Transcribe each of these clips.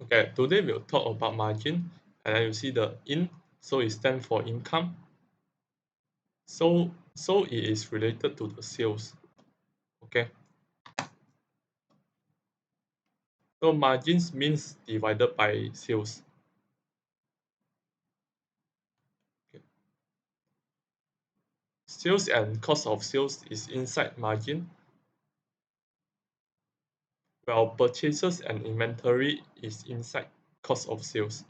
Okay, today we'll talk about margin, and then you see the in, so it stands for income. So it is related to the sales. Okay, so margins means divided by sales. Okay. Sales and cost of sales is inside margin, while purchases and inventory is inside cost of sales.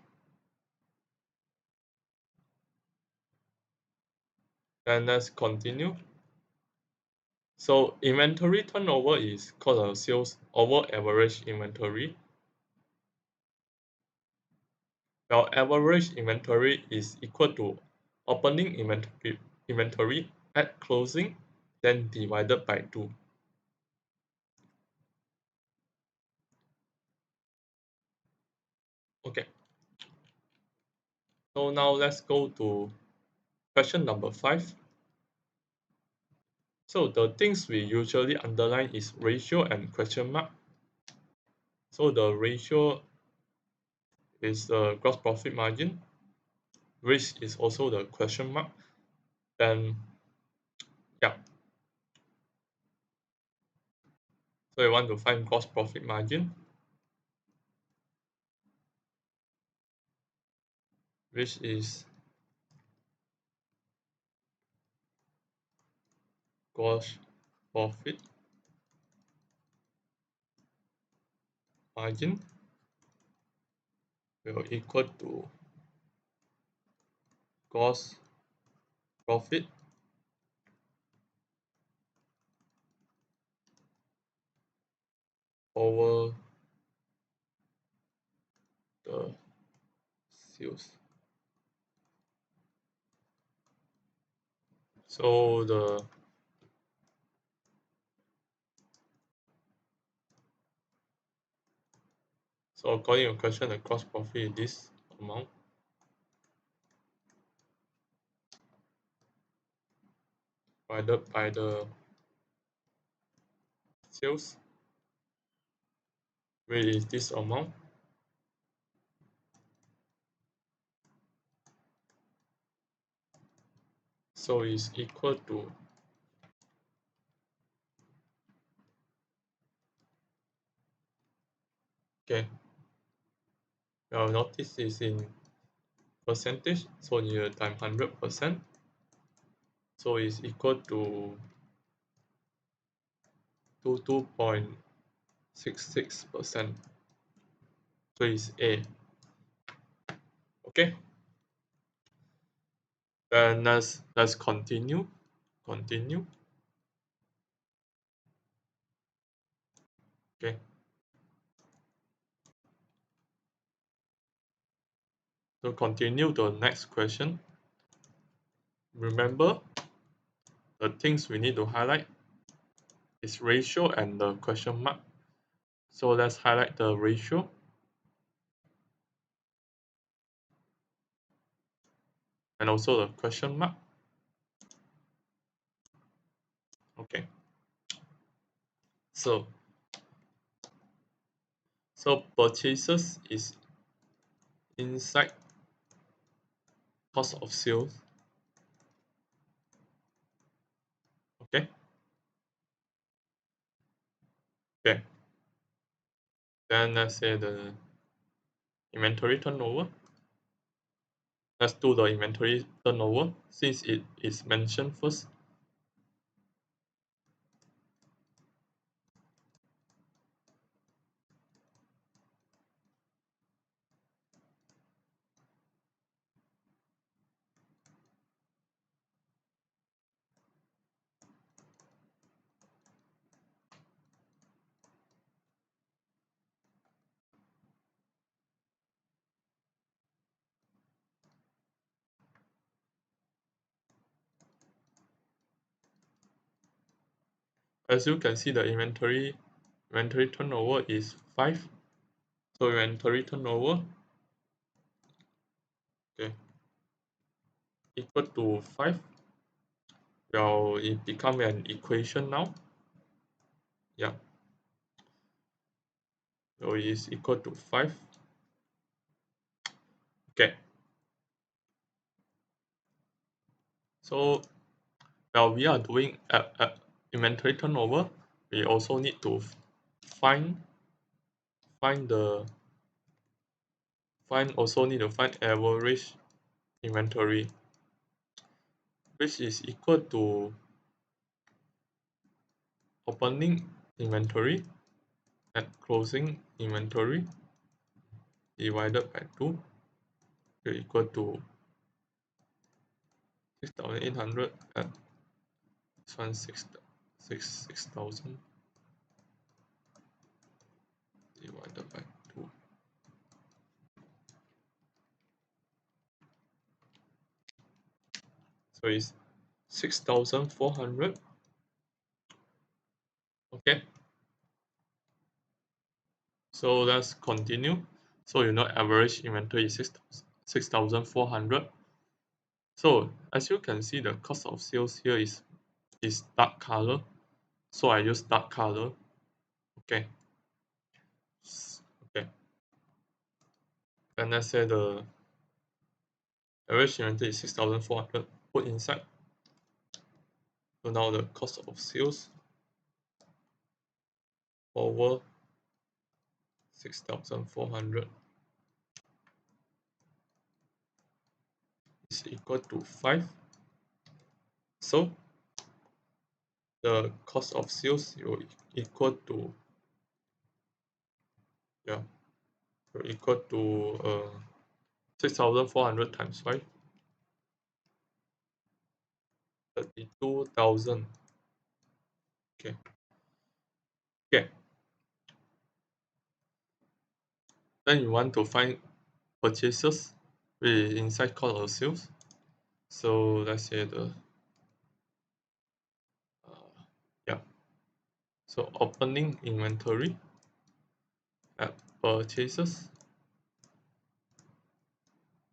Then let's continue. So inventory turnover is cost of sales over average inventory. While average inventory is equal to opening inventory at closing, then divided by 2. Okay, so now let's go to question number 5. So the things we usually underline is ratio and question mark. So the ratio is the gross profit margin, which is also the question mark. Then, yeah, so we want to find gross profit margin, which is gross profit margin will equal to gross profit over the sales. So according to question, the gross profit is this amount divided by the sales, which is this amount. So is equal to, okay, well, notice is in percentage, so you time 100%. So is equal to 22.66%. So is A. Okay, then let's continue. Continue. Okay. So continue to the next question. Remember the things we need to highlight is ratio and the question mark. So let's highlight the ratio. And also the question mark. Okay. So purchases is inside cost of sales. Okay. Okay. Then let's say the inventory turnover. Let's do the inventory turnover since it is mentioned first. As you can see, the inventory turnover is 5. So inventory turnover, okay, equal to 5. Well, it become an equation now. Yeah. So it is equal to 5. Okay. So while we are doing inventory turnover, we also need to find find the find average inventory, which is equal to opening inventory and closing inventory divided by 2 will equal to 6,800 and this one 6,000 divided by 2. So it's 6,400. Okay. So let's continue. So average inventory is 6,400. So as you can see, the cost of sales here is dark color. So I use dark color. Okay. Okay. And let's say the average inventory is 6,400. Put inside. So now the cost of sales over 6,400 is equal to 5. So the cost of sales will equal to yeah will equal to 6,400 times 5, 32,000. Okay. Okay. Then you want to find purchases with inside cost of sales. So let's say the yeah. So opening inventory at purchases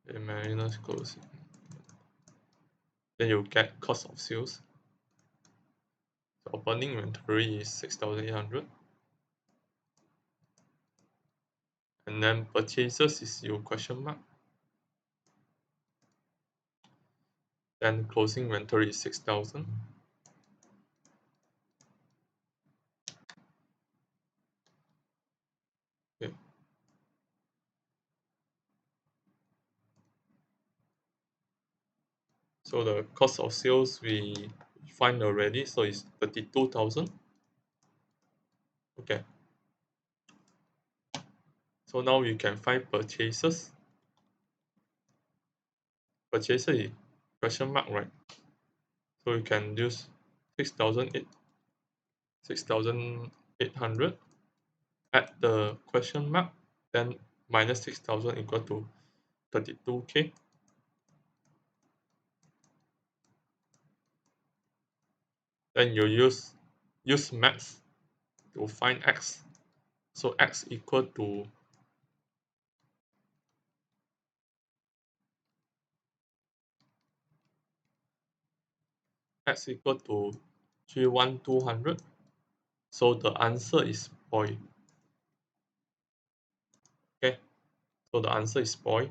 and minus closing. Then you get cost of sales. So opening inventory is 6,800. And then purchases is your question mark. Then closing inventory is 6,000. Okay. So the cost of sales we find already, so it's 32,000. Okay. So now you can find purchases. Purchases is question mark, right? So you can use 6,800 add the question mark, then minus 6,000 equal to 32K. Then you use max to find x. So x equal to x equal to 3,200. So the answer is boy. Okay. So the answer is boy.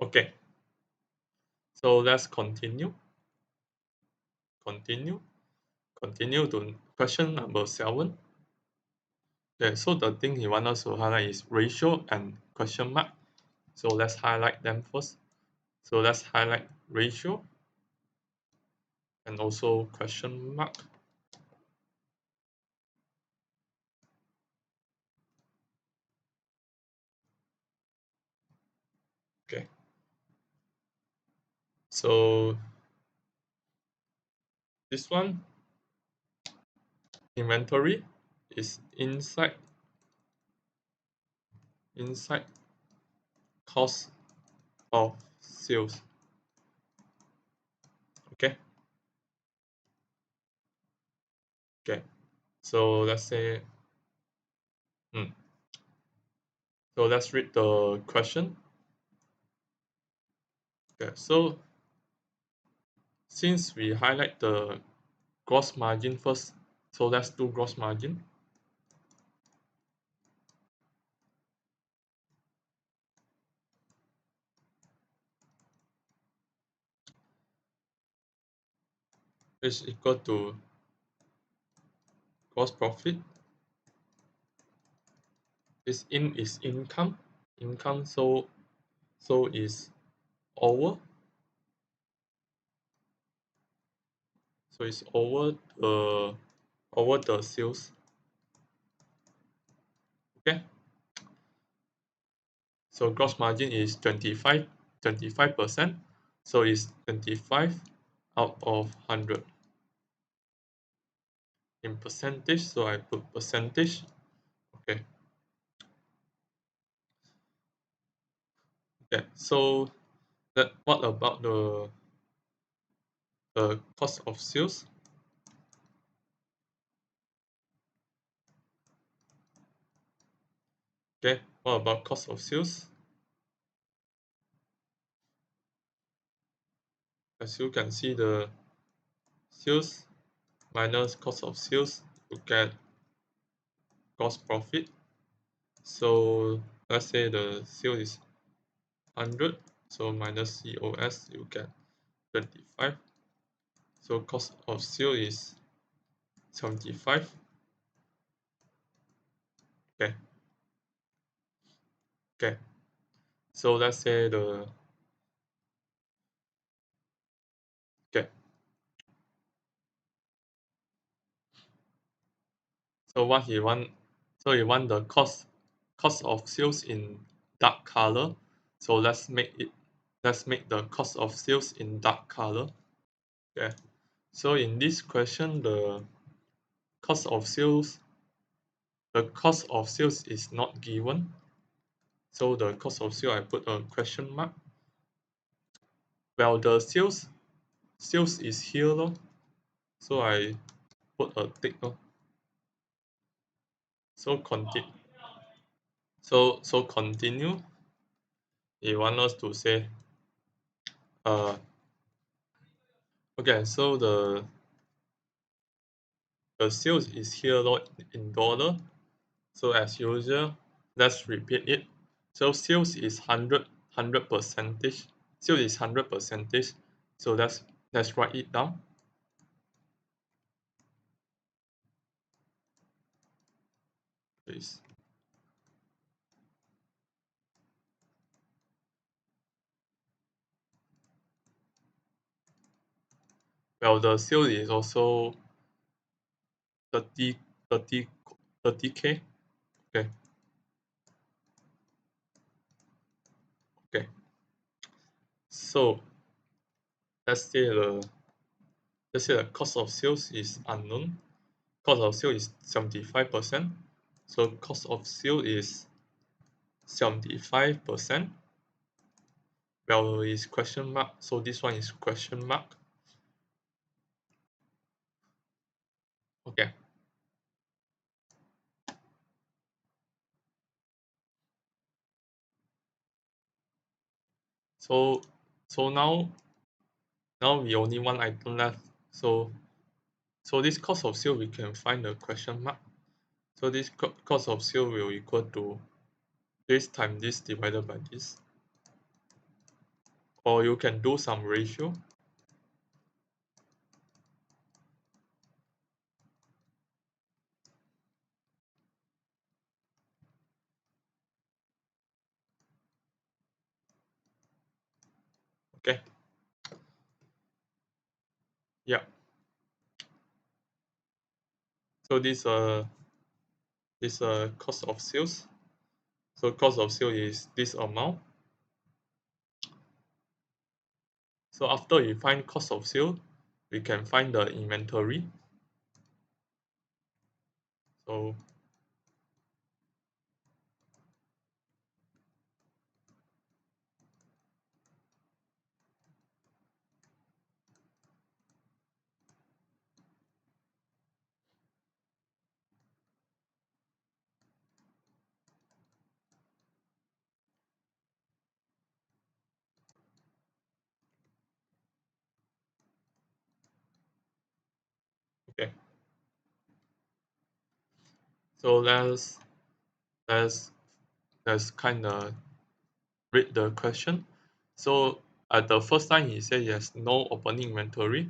Okay. So let's continue. Continue. Continue to question number 7. Okay, so the thing he wants us to highlight is ratio and question mark. So let's highlight them first. So let's highlight ratio and also question mark. Okay. So this one, inventory is inside cost of sales. Okay. Okay. So let's say so let's read the question. Okay. So since we highlight the gross margin first, so let's do gross margin. is equal to gross profit. This in is income, so is over, so it's over the sales. Okay, so gross margin is 25%, so it's 25 out of 100 in percentage, so I put percentage. Okay, okay, so that what about the cost of sales? Okay, what about cost of sales? As you can see, the sales minus cost of sales, you get gross profit. So let's say the sale is 100, so minus COS, you get 25. So cost of sale is 75. Okay, okay. So let's say the okay. So what he want? So he want the cost of sales in dark color. So let's make the cost of sales in dark color. Okay. So in this question, cost of sales the cost of sales is not given. So the cost of sale I put a question mark. Well, the sales is here lor. So I put a tick lor. So continue. So continue. They want us to say uh okay, so the sales is here lor in dollar. So as usual, let's repeat it. So sales is 100 percentage. Sales is 100 percentage. So let's write it down. Please. Well, the sale is also 30, 30, 30K. Okay, okay. So let's say the cost of sales is unknown. Cost of sale is 75%. So cost of sale is 75%. Well, is question mark. So this one is question mark. Okay. So now we only one item left. So this cost of sale we can find the question mark. So this cost of sale will equal to this times this divided by this. Or you can do some ratio. Okay. Yeah. So this cost of sales. So cost of sale is this amount. So after you find cost of sale, we can find the inventory. So okay. So let's let's kind of read the question. So at the first time he said yes, no opening inventory.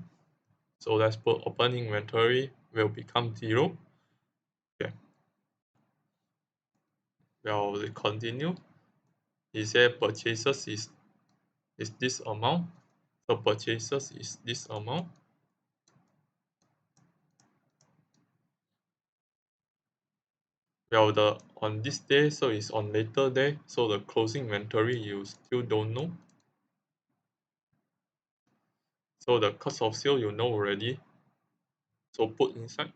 So let's put opening inventory will become 0. Okay. Well, we continue. He said purchases is this amount. So purchases is this amount. Well, the on this day, so it's on later day. So the closing inventory you still don't know. So the cost of sale you know already. So put inside.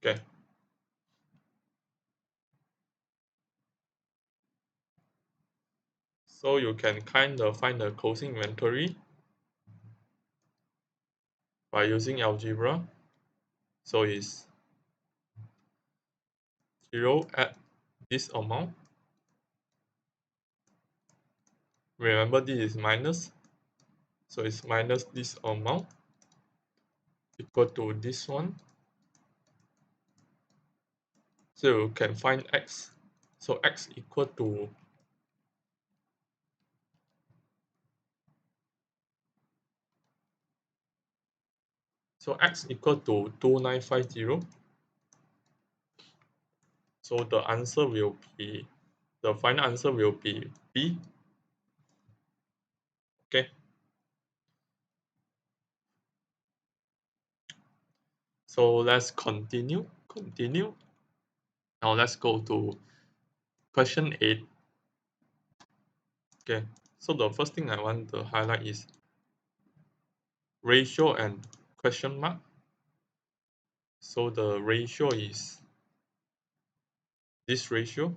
Okay. So you can kind of find the closing inventory by using algebra. So it's 0 at this amount. Remember this is minus. So it's minus this amount equal to this one. So you can find x. So x equal to x equal to 2950. So the answer will be the final answer will be B. Okay. So let's continue. Continue. Now let's go to question 8. Okay. So the first thing I want to highlight is ratio and question mark. So the ratio is this ratio.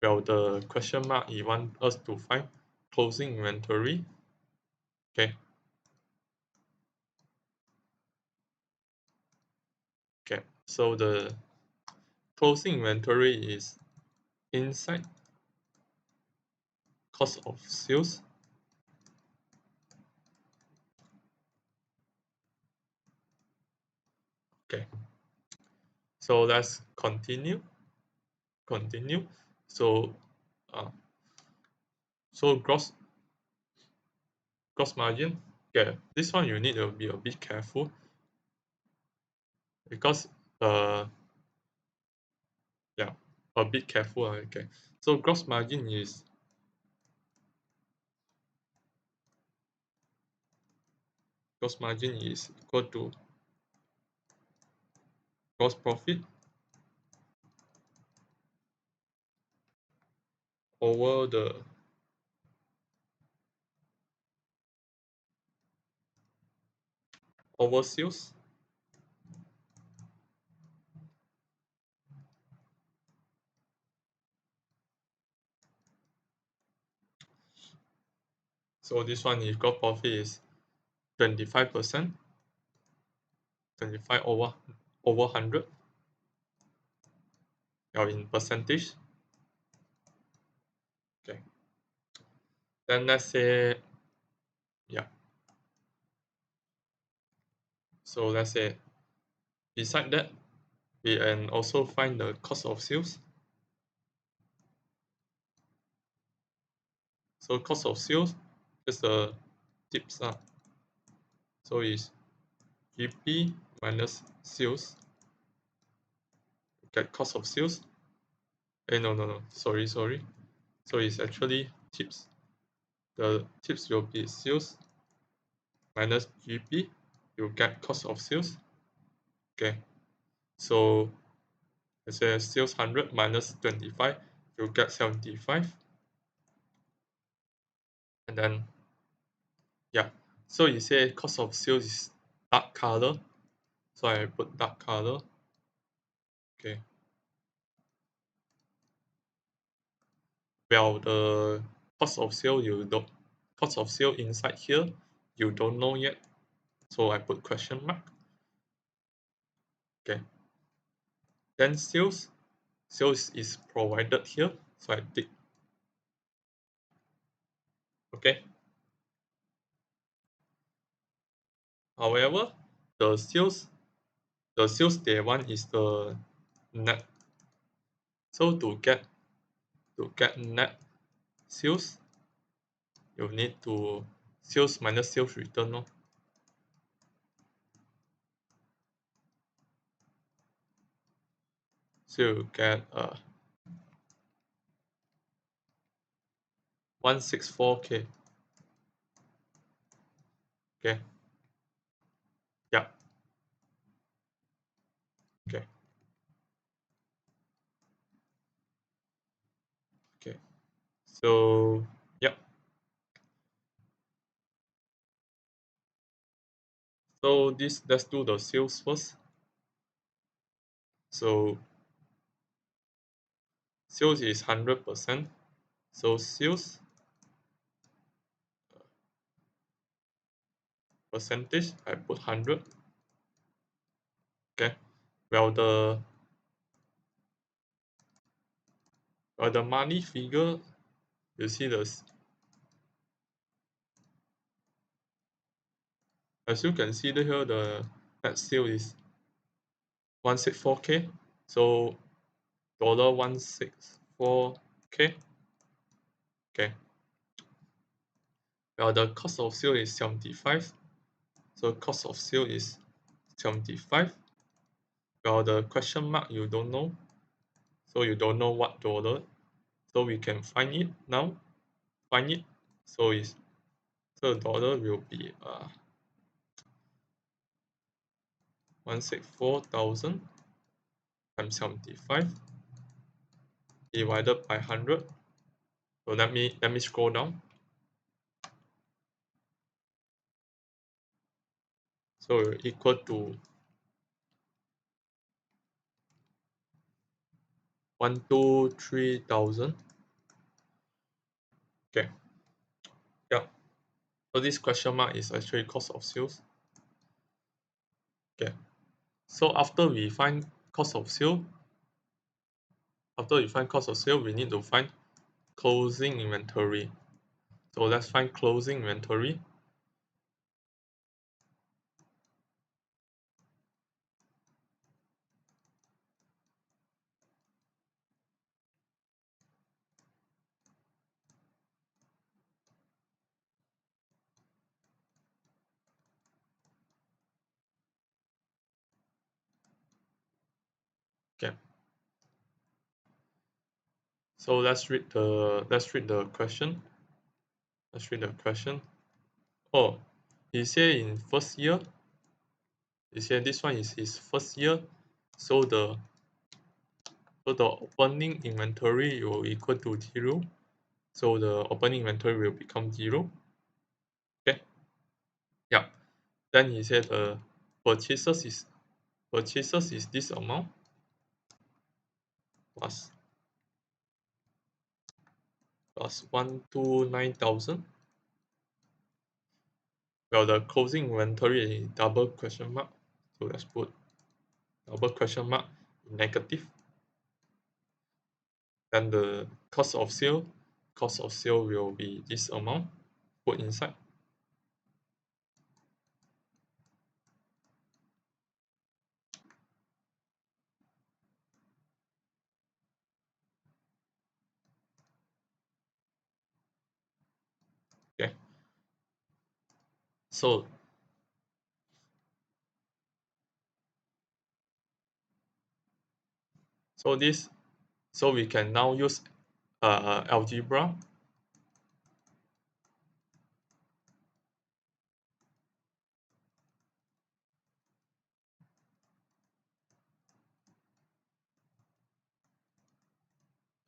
Well, the question mark you want us to find closing inventory. Okay. Okay. So the closing inventory is inside cost of sales. Okay. So let's continue. Continue. So uh, so gross margin. Yeah, this one you need to be a bit careful because yeah, a bit careful. Okay. So gross margin is equal to gross profit over the over sales. So this one if gross profit is 25%, 25 over 100, or in percentage. Okay. Then let's say yeah. So let's say beside that, we can also find the cost of sales. So cost of sales is the tips up. So is GP minus sales. Get cost of sales. No. Sorry. So it's actually tips. The tips will be sales minus GP. You get cost of sales. Okay. So let's say sales 100 minus 25, you get 75. And then yeah. So you say cost of sales is dark color. So I put dark color. Okay. Well, the cost of sale you don't cost of sale inside here you don't know yet. So I put question mark. Okay. Then sales is provided here. So I tick. Okay. However, the sales the sales they want is the net. So to get net sales, you need to sales minus sales return. No? So you get 164K. Okay. Yeah. Okay. Okay. So yeah. So this let's do the sales first. So sales is 100%. So sales percentage I put 100. Okay. Well the money figure, you see as you can see here, the net sale is 164K. So $164K. Okay. Well, the cost of sale is 75. So cost of sale is 75. Well, the question mark you don't know. So you don't know what dollar. So we can find it now. Find it. So the dollar will be 164,000 times 75 divided by 100. So let me scroll down. So equal to 123,000. Okay. Yeah. So this question mark is actually cost of sales. Okay. So after we find cost of sale, we need to find closing inventory. So let's find closing inventory. Okay. So let's read the question. Let's read the question. Oh, he said in first year. He said this one is his first year. So the opening inventory will equal to 0. So the opening inventory will become 0. Okay. Yeah. Then he said purchases is this amount plus 129,000. Well, the closing inventory is double question mark. So let's put double question mark negative. Then the cost of sale will be this amount put inside. Okay. So this so we can now use algebra.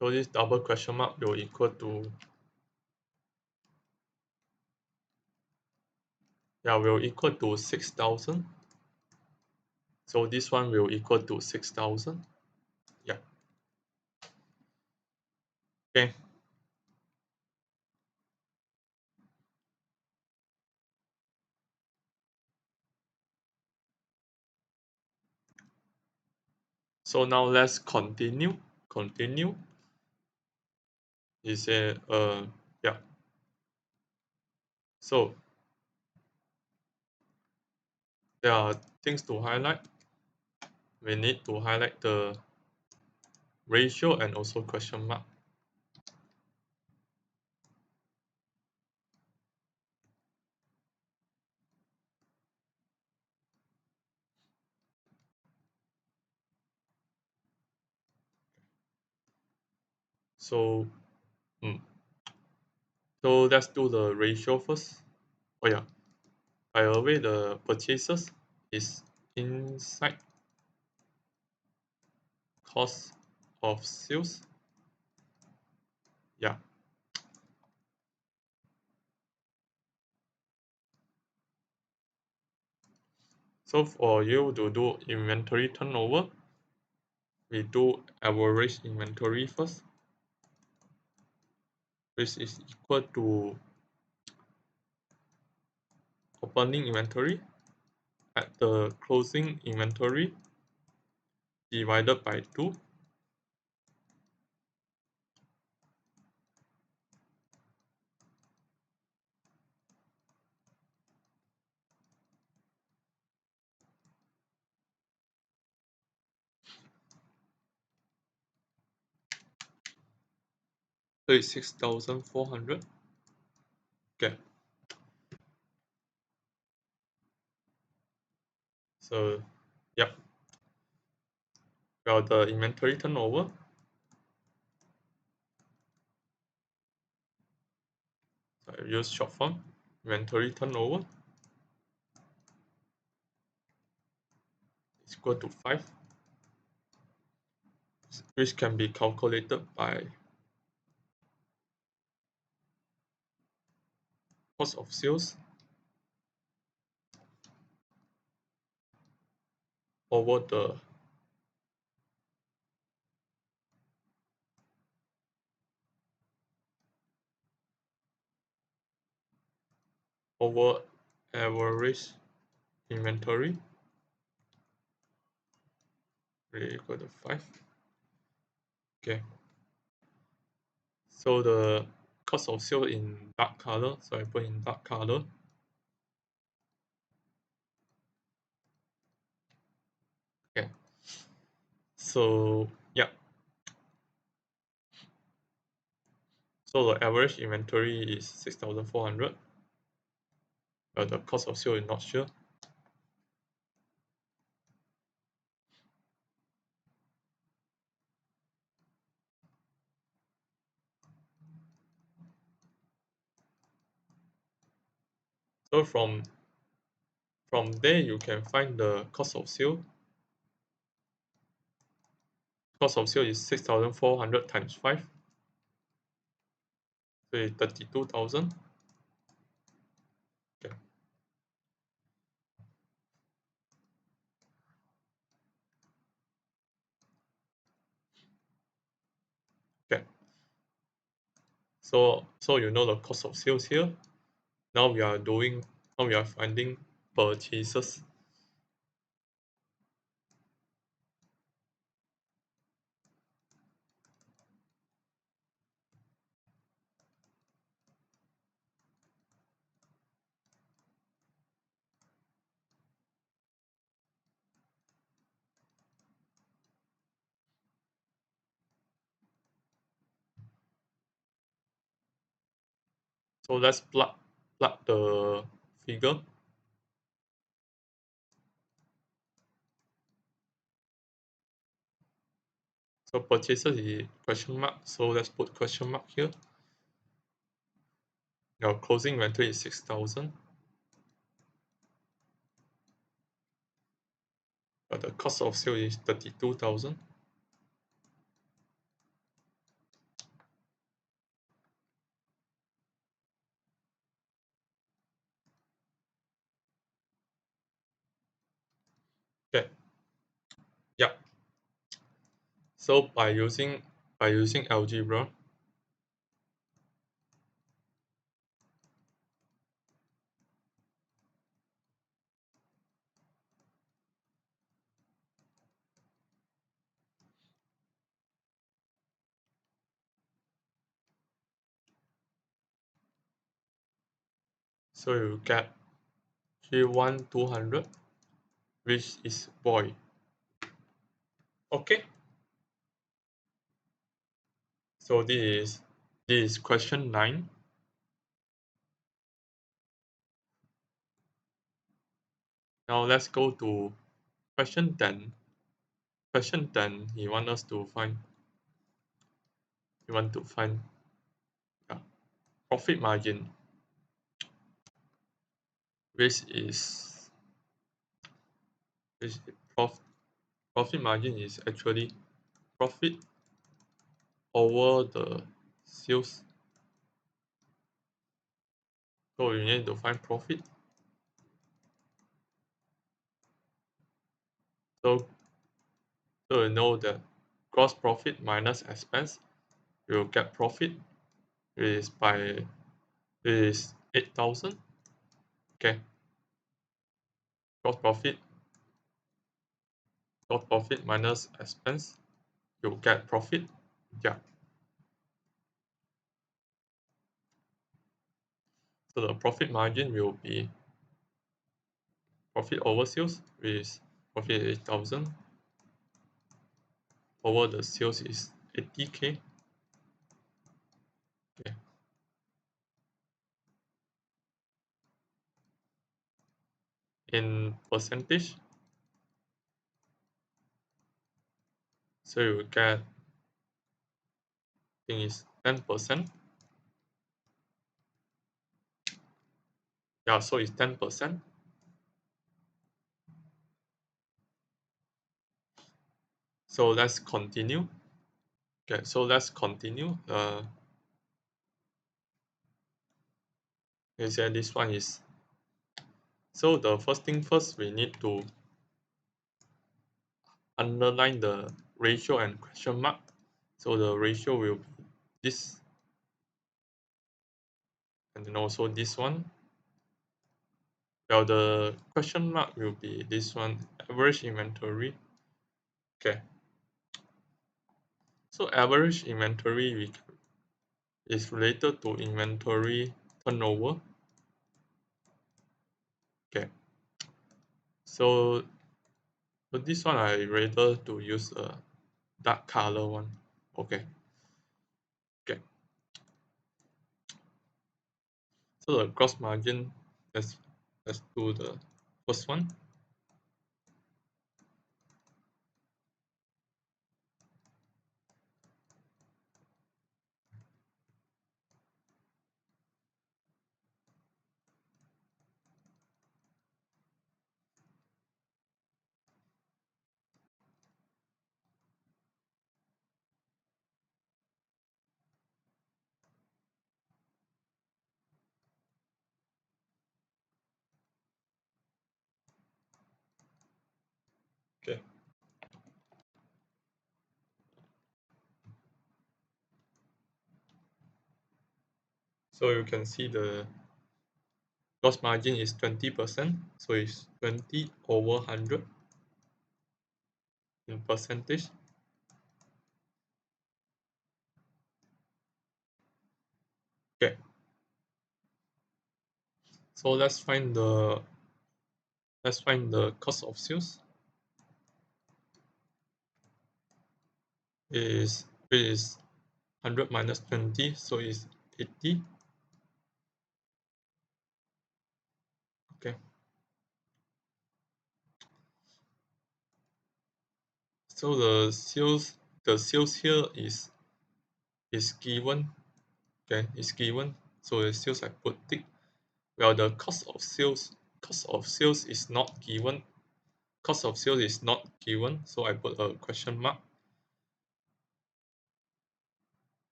So this double question mark will equal to will equal to 6,000. So this one will equal to 6,000. Yeah. Okay. So now let's continue. He said yeah. So there are things to highlight. we need to highlight the ratio and also question mark. So, mm, so let's do the ratio first. Oh yeah, by the way, the purchases is inside cost of sales. Yeah. So for you to do inventory turnover, we do average inventory first, which is equal to opening inventory at the closing inventory divided by 2. So it's 6,400. Okay. So, yep. Well, the inventory turnover, so I use short form, inventory turnover is equal to 5, which can be calculated by cost of sales over the over average inventory equal to 5. Okay. So the cost of sale in dark color, so I put in dark color. Okay. So yeah. So the average inventory is 6,400. But the cost of sale is not sure. So from there you can find the cost of sale. Cost of sale is 6,400 times 5. So it's 32,000. Okay. Okay. So you know the cost of sales here. Now we are finding purchases. So let's plug the figure. So purchases is question mark. So let's put question mark here. Now closing inventory is 6,000. But the cost of sale is 32,000. Okay. Yeah. So by using algebra, so you get Q1 200, which is void. Okay. So this is question 9. Now let's go to question 10. Question 10, he want to find yeah, profit margin, which is which prof, profit margin is actually profit over the sales. So you need to find profit. So so you know that gross profit minus expense, you'll get profit is 8,000. Okay, gross profit minus expense, you get profit. Yeah. So the profit margin will be profit over sales, which is profit 8,000 over the sales is 80K. Okay. In percentage, so you get, I think it's 10%. Yeah, so it's 10%. So let's continue. Okay, so let's continue. They said this one is, so the first thing first, we need to underline the ratio and question mark. So the ratio will be this, and then also this one. Well, the question mark will be this one, average inventory. Okay. So average inventory is related to inventory turnover. Okay. So this one I rather to use a dark color one. Okay. Okay. So the gross margin, let's do the first one. Okay. So you can see the gross margin is 20%. So it's 20 over 100 in percentage. Okay. So let's find the cost of sales. Is 100 minus 20, so it's 80. Okay. So the sales here is given. Okay, is given. So the sales I put tick. Well, the cost of sales is not given. Cost of sales is not given, so I put a question mark.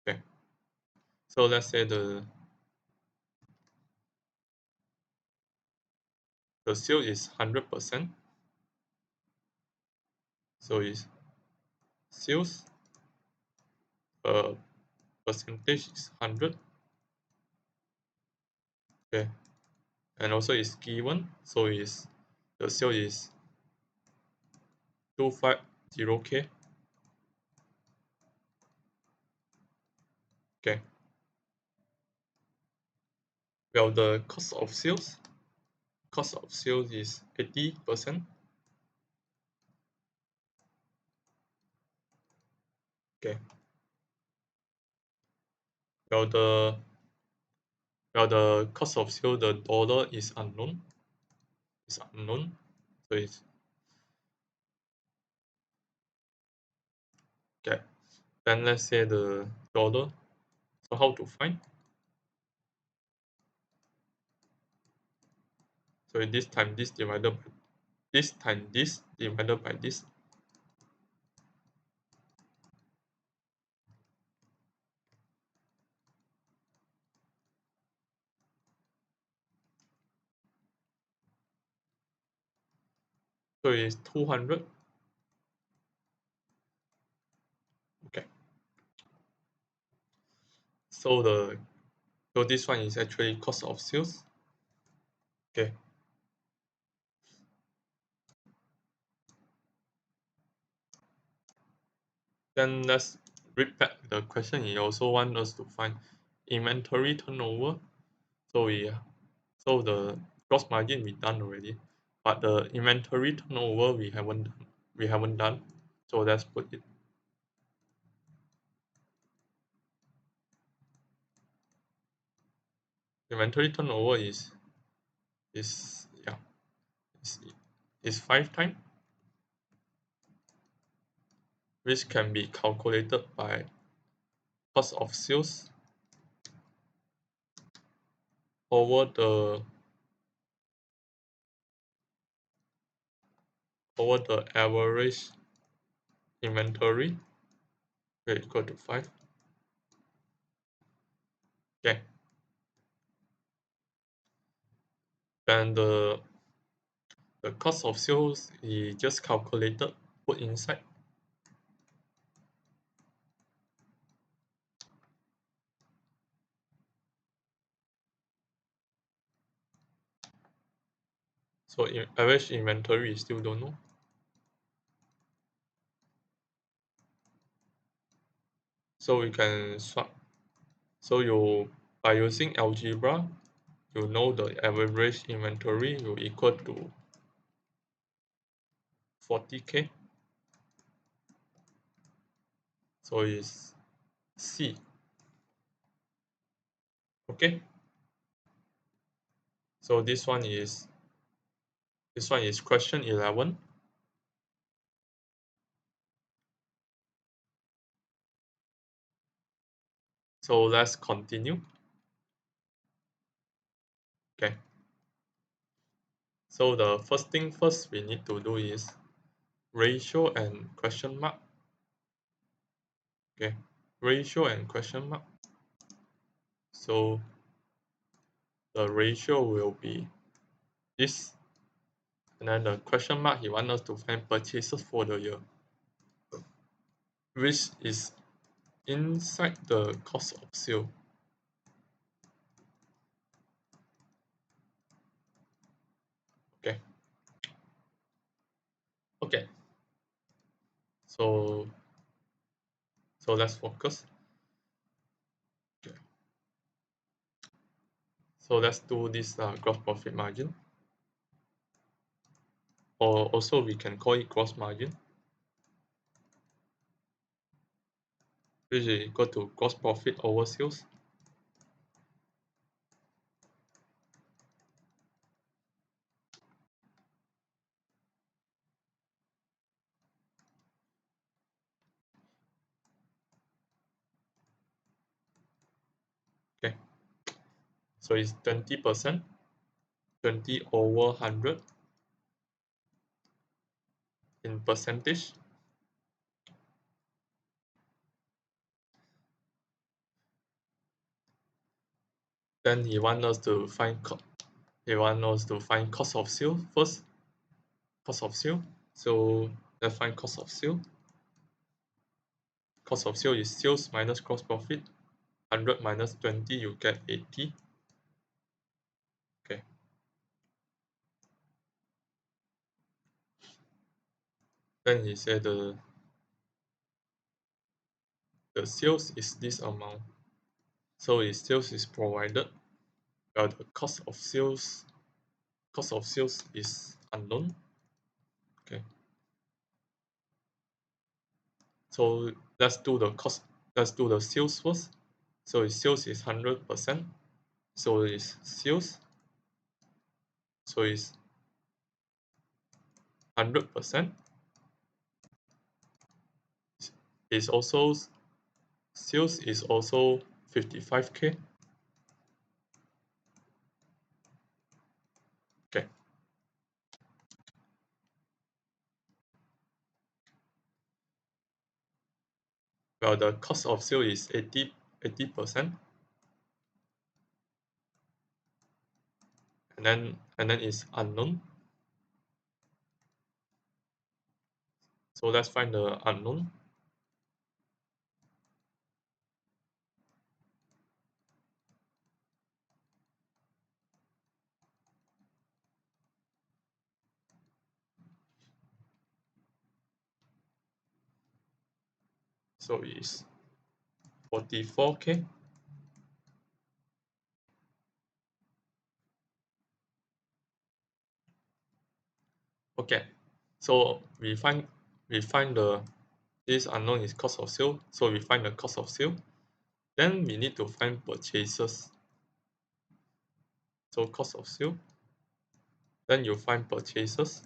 Okay. So let's say the sale is 100%. So is sales percentage is 100. Okay. And also is given, so is the sale is 250K. Okay. Well, the cost of sales is 80%. Okay. Well, the cost of sale, the dollar is unknown. It's unknown. So it's okay. Then let's say the dollar. So how to find? So this time this divided by this time this divided by this. So it's 200. Okay. So this one is actually cost of sales. Okay. Then let's read back the question. He also want us to find inventory turnover. So the gross margin we done already, but the inventory turnover we haven't done. So let's put it. Inventory turnover is yeah is 5 times, which can be calculated by cost of sales over the average inventory, equal to 5. Okay. Then the cost of sales is just calculated, put inside. So average inventory you still don't know. So we can swap. So by using algebra, you know the average inventory will equal to 40K. So it's C. Okay. So this one is question 11. So let's continue. Okay. So the first thing first we need to do is ratio and question mark. Okay. Ratio and question mark. So the ratio will be this, and then the question mark he wants us to find purchases for the year, which is inside the cost of sale. Okay. Okay. So let's focus. Okay. So let's do this gross profit margin, or also we can call it gross margin, which is equal to gross profit over sales. Okay. So it's 20%, 20 over 100 in percentage. Then he wants us to find cost of sale first. Cost of sale. So let's find cost of sale. Cost of sale is sales minus gross profit. 100 minus 20, you get 80. Okay. Then he said the sales is this amount. So if sales is provided, the cost of sales is unknown. Okay. So let's do the cost. Let's do the sales first. So if sales is 100%, so it's sales. So it's 100%. Is also sales is also 55K. Okay. Well, the cost of sale is 80%, and then it's unknown. So let's find the unknown. So it's 44K. Okay. So we find the this unknown is cost of sale. So we find the cost of sale. Then we need to find purchases. So cost of sale. Then you find purchases.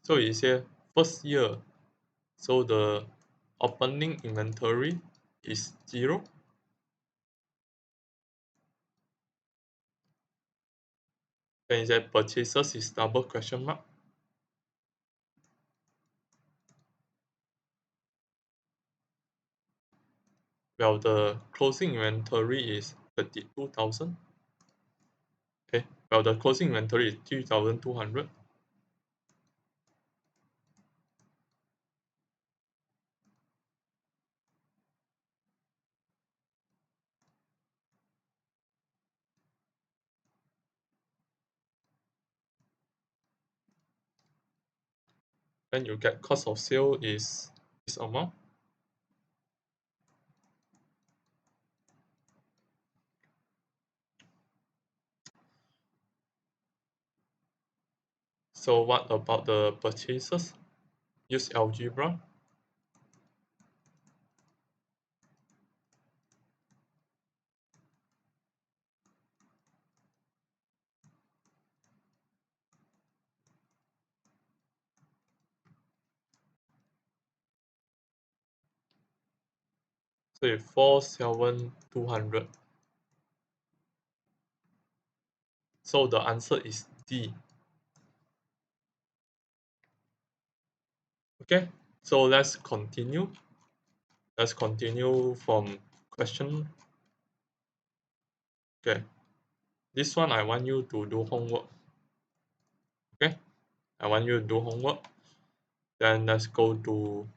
So you say first year. So the opening inventory is 0. Then you say purchases is double question mark. Well, the closing inventory is 32,000. Okay. Well, the closing inventory is 3,200. Then you get cost of sale is this amount. So what about the purchases? Use algebra. So it's 4,7,200. So the answer is D. Okay. So let's continue. Let's continue from question. Okay. This one I want you to do homework. Okay. I want you to do homework. Then let's go to,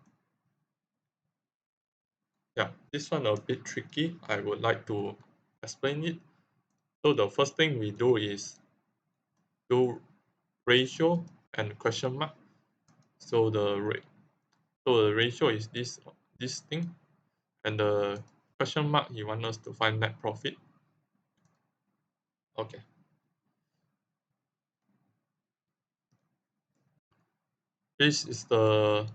yeah, this one a bit tricky. I would like to explain it. So the first thing we do is do ratio and question mark. So the ratio is this thing, and the question mark you want us to find net profit. Okay. This is the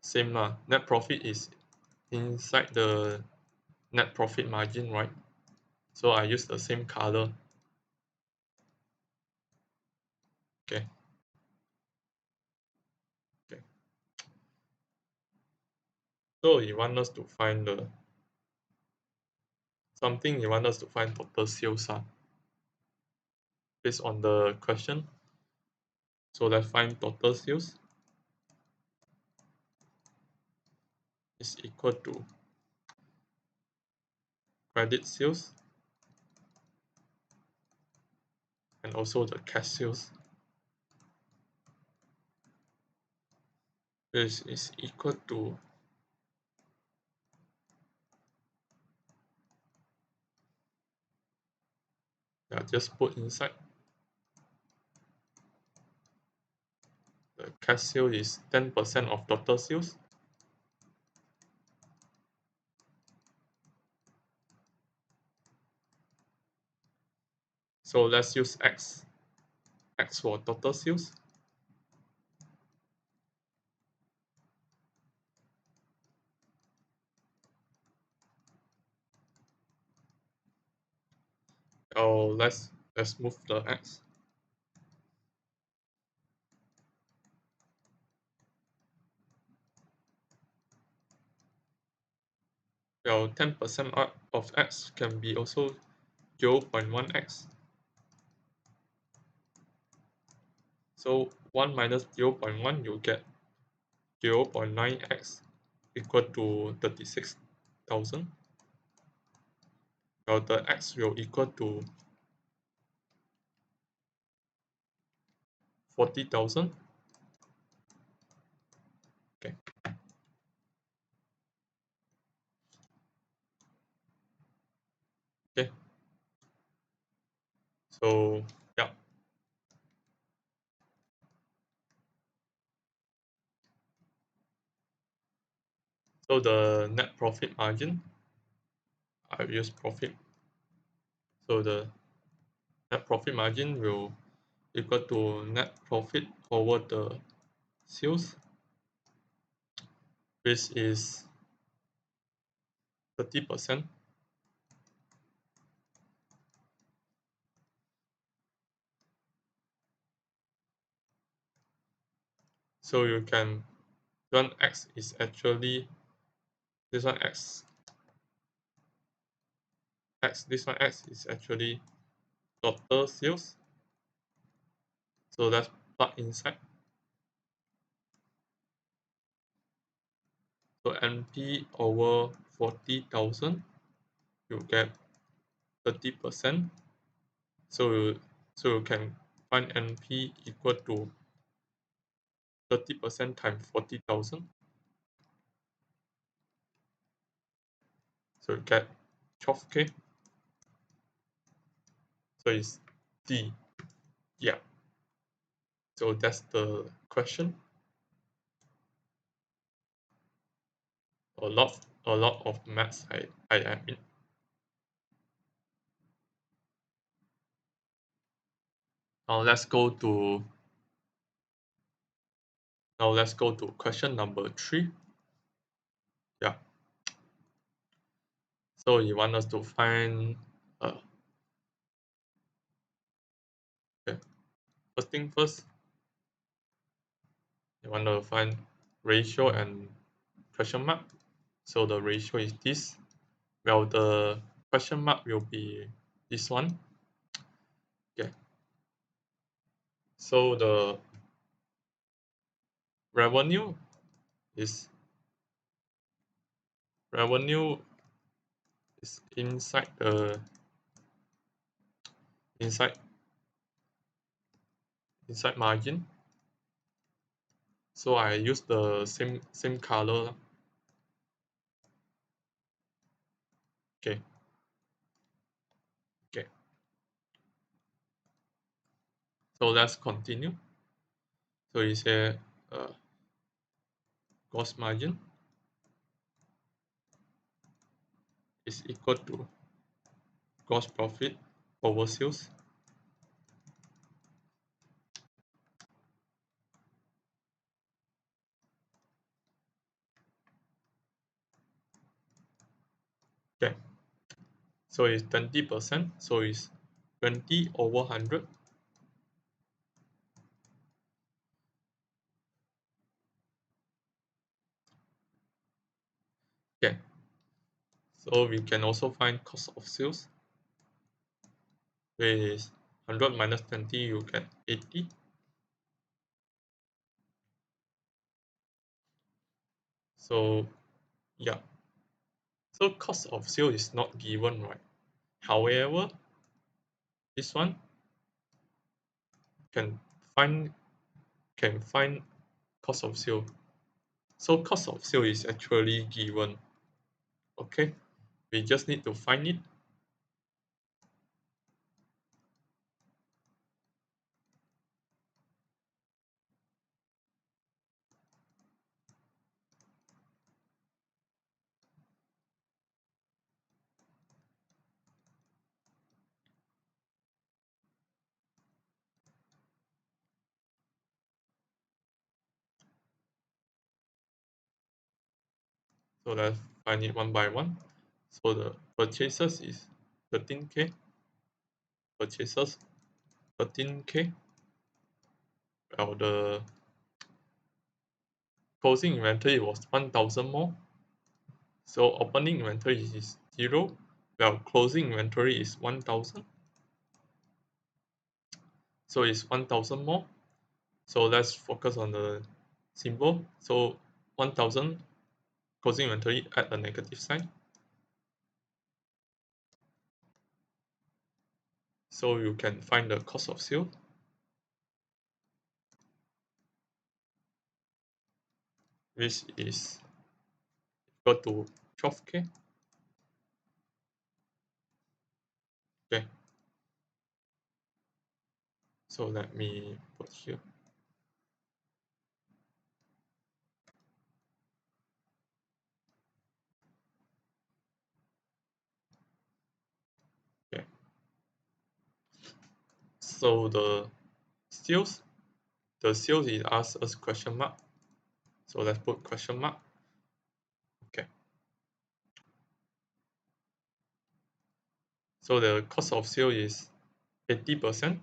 same lah. Net profit is inside the net profit margin, right? So I use the same color. Okay. Okay. So you want us to find the something you want us to find total sales based on the question. So let's find total sales is equal to credit sales and also the cash sales. This is equal to just put inside the cash sale is 10% of total sales. So let's use X. X for total sales. Oh, let's move the X. Well, 10% of X can be also 0.1x. So 1 minus 0.1, you get 0.9x equal to 36,000. Well, the x will equal to 40,000. Okay. Okay. So yeah. So the net profit margin, I've used profit. So the net profit margin will equal to net profit over the sales, which is 30%. So you can run x is actually this one this one x is actually total sales. So let's plug inside. So NP over 40,000, you get 30%. So you can find NP equal to 30% times 40,000. So you get 12K. So it's D. Yeah. So that's the question. A lot of maths I am in. Now let's go to question number 3. Yeah. So you want us to find okay. First thing first, you want to find ratio and question mark. So the ratio is this. Well, the question mark will be this one. Okay. So the revenue is revenue is inside inside margin. So I use the same color. Okay. Okay. So let's continue. So you say gross margin is equal to gross profit over sales. Okay. So it's 20%. So it's 20 over 100. Okay. So we can also find cost of sales, which is 100 minus 20, you get 80. So yeah. So cost of sale is not given, right? However, this one can find can find cost of sale. So cost of sale is actually given. Okay. We just need to find it. So let's find it one by one. So the purchases is 13k, purchases 13k, while the closing inventory was 1000 more. So opening inventory is 0, while closing inventory is 1000. So it's 1000 more. So let's focus on the symbol. So 1000 closing inventory at a negative sign. So you can find the cost of sale, which is equal to 12k. Okay, so let me put here. Okay, so sales, the sales is asked as question mark. So let's put question mark. Okay, so the cost of sale is 80%.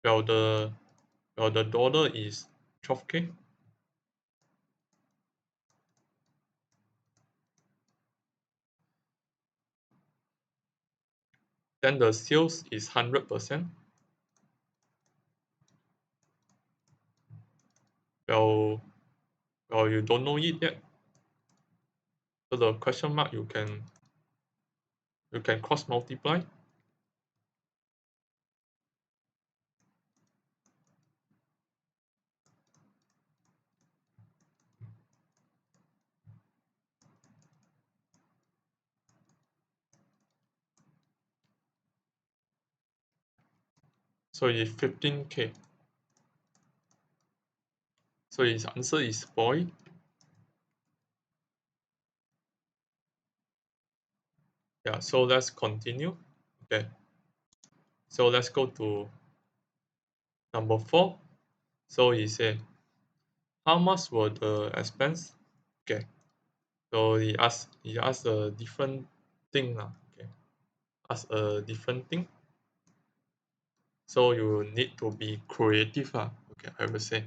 While the dollar is 12k. Then the sales is 100%. Well, you don't know it yet. So the question mark you can cross multiply. So it's 15k. So his answer is boy. Yeah, so let's continue. Okay. So let's go to number 4. So he said, how much were the expense? Okay. So he asked a different thing now. Okay. Ask a different thing. So you need to be creative. Okay, I will say.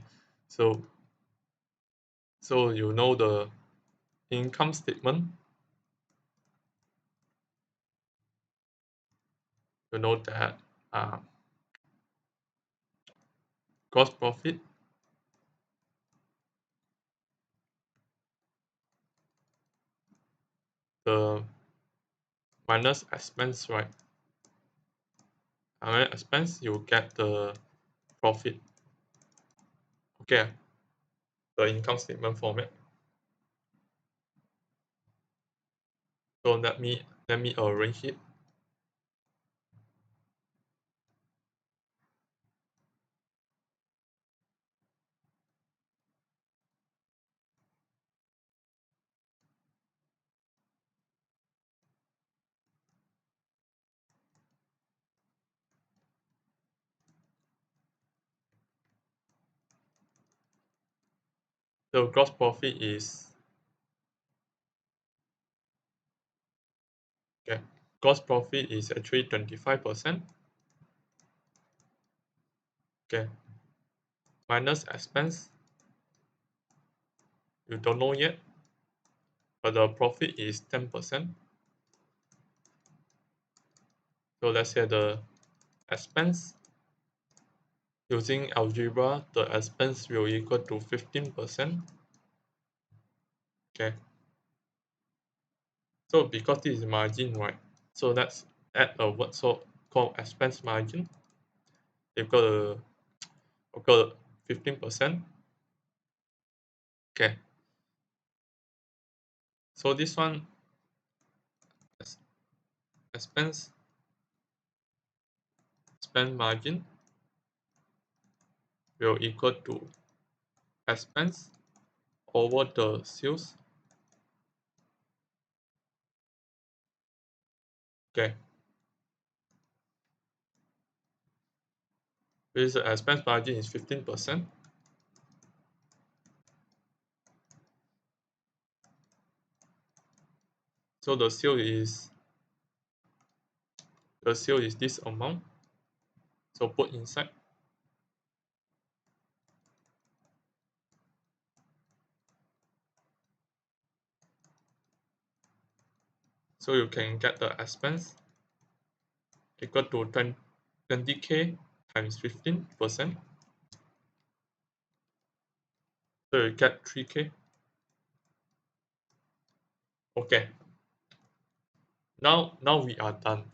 So you know the income statement, you know that uh, gross profit, the minus expense, right? Minus expense, you get the profit. Okay, the income statement format. So let me arrange it. The gross profit is okay. Gross profit is actually 25%. Okay, minus expense, you don't know yet, but the profit is 10%. So let's say the expense using algebra, the expense will equal to 15%. Okay. So because this is margin, right? So let's add a word so called expense margin equal to 15%. Okay. So this one expense spend margin will equal to expense over the sales. Okay. Which the expense margin is 15%. So the sale is this amount. So put inside. So you can get the expense equal to 20k times 15%. So you get 3k. Okay. Now we are done.